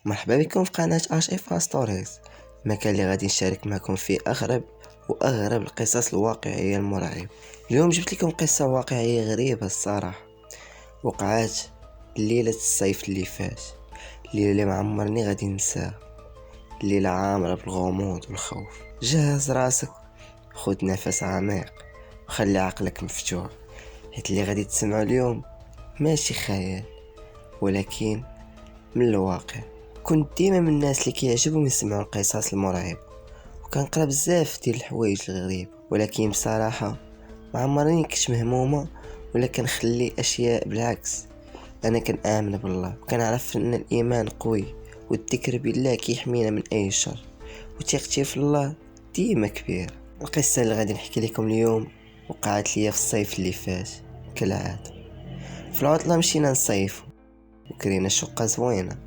مرحبا بكم في قناة اف ستوريز، المكان اللي غادي نشارك معكم فيه اغرب القصص الواقعية المرعبة. اليوم جبت لكم قصة واقعية غريبة الصراحة، وقعات ليلة الصيف اللي فات، الليلة اللي معمرني غادي ننساها، الليلة عامرة بالغموض والخوف. جهز راسك، خذ نفس عميق وخلي عقلك مفتوح، حيت اللي غادي تسمعوا اليوم ماشي خيال ولكن من الواقع. كنت ديما من الناس اللي كيعجبهم يسمعوا القصص المرعبة، وكنقرا بزاف ديال الحوايج الغريب، ولكن بصراحة ما عمرني كنت مهمومة ولا كنخلي اشياء. بالعكس، انا كنآمن بالله وكنعرف ان الايمان قوي، والذكر بالله كيحمينا من اي شر، وثقتي في الله ديما كبير. القصة اللي غادي نحكي لكم اليوم وقعت لي في الصيف اللي فات. كالعادة في العطلة مشينا نصيف وكرينا شقة زوينة،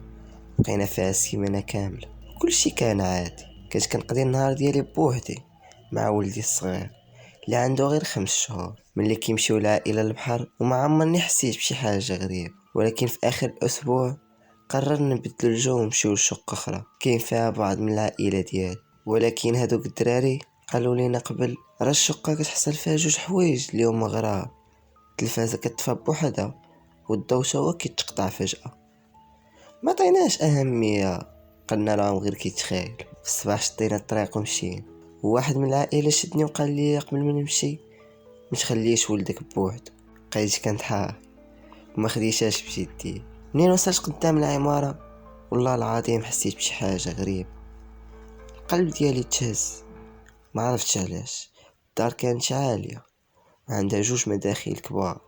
بقينا فيها سيمانة كاملة، كلشي كان عادي. كنت كنقضي النهار ديالي بوحدي مع ولدي الصغير اللي عنده غير 5 شهور. ملي كيمشيو العائلة للبحر وما عمرني حسيت بشي حاجة غريبة، ولكن في اخر الاسبوع قررنا نبدلو الجو ونمشيو لشقة اخرى كاين فيها بعض من العائلة ديالي. ولكن هادوك الدراري قالوا لينا قبل راه الشقة كتحصل فيها 2 حوايج اللي هما غراب: التلفازة كتطفى بوحدها والضو تا هو كيتقطع فجأة. ما عطيناش اهميه، قلنا لهم غير كيتخيل. في الصباح شدينا الطريق ومشينا، وواحد من العائله شدني وقال لي قبل ما نمشي ما تخليش ولدك بوحدو. بقيت كنضحك وما خديتهاش بجديه. منين وصلت قدام العماره والله العظيم حسيت بشي حاجه غريبه، القلب ديالي تهز، ما عرفتش علاش. الدار كانت عاليه وعندها 2 مداخل كبار،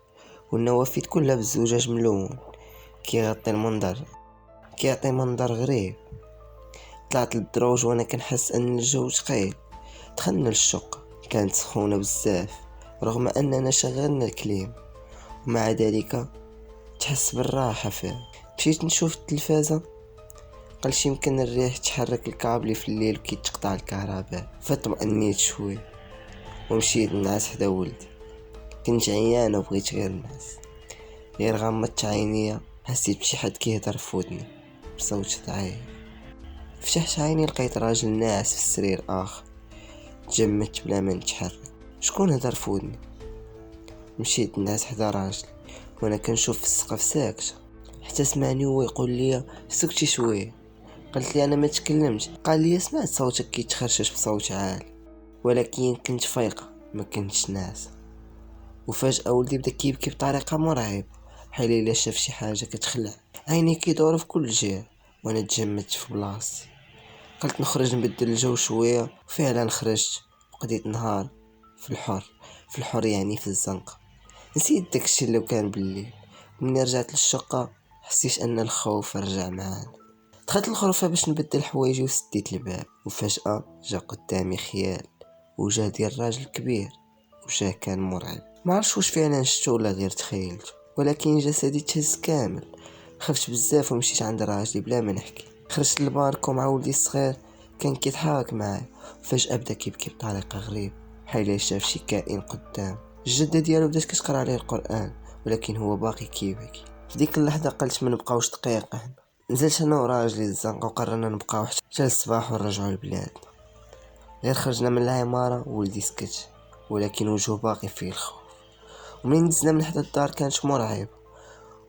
والنوافذ كلها بالزجاج ملون كيعطي منظر غريب. طلعت للدروج وانا كنحس ان الجو ثقيل. دخلنا للشقة، كانت سخونة بزاف رغم اننا شغلنا الكليم، ومع ذلك تحس بالراحة فيها. مشيت نشوف التلفازة، قلت يمكن الريح تحرك الكابل في الليل وكيتقطع الكهرباء. فطمأنيت شوي ومشيت نعس حدا ولدي. كنت عيان وبغيت غير نعس. غير غمضت عينيا حسيت بشي حد كيهضر في ودني بصوت ضعيف. فتحت عيني لقيت راجل ناعس في السرير اخر. تجمدت بلا ما نتحرك. شكون هدر في ودني؟ مشيت نعس حدا راجل وانا كنشوف في السقف ساكته، حتى سمعني هو يقول لي سكتي شويه. قلت لي انا ما تكلمت. قال لي سمعت صوتك كيتخرشش بصوت عالي، ولكن كنت فايقه ما كنتش ناعسه. وفجأة ولدي بدا كيبكي بطريقه مرعبه، بحال الا شاف شي حاجه كتخلع. عيني كيدوروا في كل جهه وانا تجمدت في بلاصتي. قلت نخرج نبدل الجو شويه، وفعلا خرجت وقضيت نهار في الحر يعني في الزنقه. نسيت داكشي اللي كان بالليل. ملي رجعت للشقه حسيت ان الخوف رجع معانا. دخلت الغرفه باش نبدل حوايجي وسديت الباب، وفجاه جا قدامي خيال، وجه ديال راجل كبير، وجه كان مرعب. ما عرفتش واش فعلا شفتو ولا غير تخيلته، ولكن جسدي تهز كامل. خفت بزاف ومشيت عند راجلي بلا ما نحكي. خرجت للباركو مع ولدي الصغير كان كيضحك معايا، فجأة بدا كيبكي بطريقة غريبة بحال شاف شي كائن قدام. الجدة ديالو بدات كتقرا عليه القرآن، ولكن هو باقي كيبكي. في ديك اللحظة قلت ما نبقاوش دقيقة هنا. نزلت انا وراجلي للزنقة وقررنا نبقاو حتى الصباح ونرجعوا لبلادنا. غير خرجنا من العمارة ولدي سكت، ولكن وجهه باقي فيه الخوف. ومنين دزنا من حدا الدار كانت مرعبة،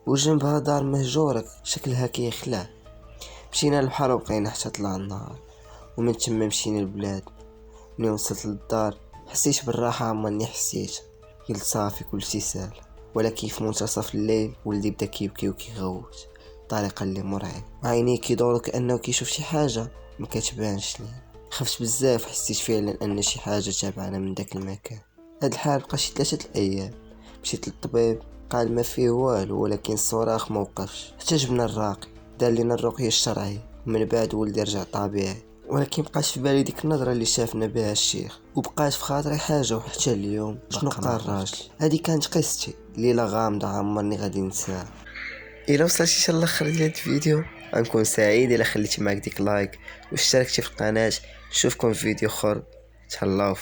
وجنبها دار مهجورة شكلها كيخلع. مشينا للبحر وبقينا حتى طلع النهار، ومن تما مشينا لبلاد. ملي وصلت للدار حسيت بالراحة عمرني حسيت. قلت صافي كلشي سهل. ولكن في منتصف الليل ولدي بدا كيبكي وكيغوت بطريقة اللي مرعب، وعينيه كيدورو كأنه كيشوف شي حاجة ما كتبانش ليه. خفت بزاف، حسيت فعلا ان شي حاجة تابعنا من داك المكان. هاد الحال بقى شي 3 ايام. مشيت للطبيب قال ما فيه والو، ولكن الصراخ موقفش. حتى جبنا الراقي دار لنا الرقية الشرعية، ومن بعد ولدي رجع طبيعي. ولكن بقاش في بالي ديك النظرة اللي شافنا بها الشيخ، وبقات في خاطري حاجة وحتى اليوم شنو قال الراجل. هذه كانت قصتي، ليلة غامضة عمرني غادي ننساها. الى وصلتي حتى الاخر ديال هاد الفيديو غنكون سعيد الى خليتي معاك ديك لايك واشتركتي في القناة. نشوفكم في فيديو اخر. تهلاو.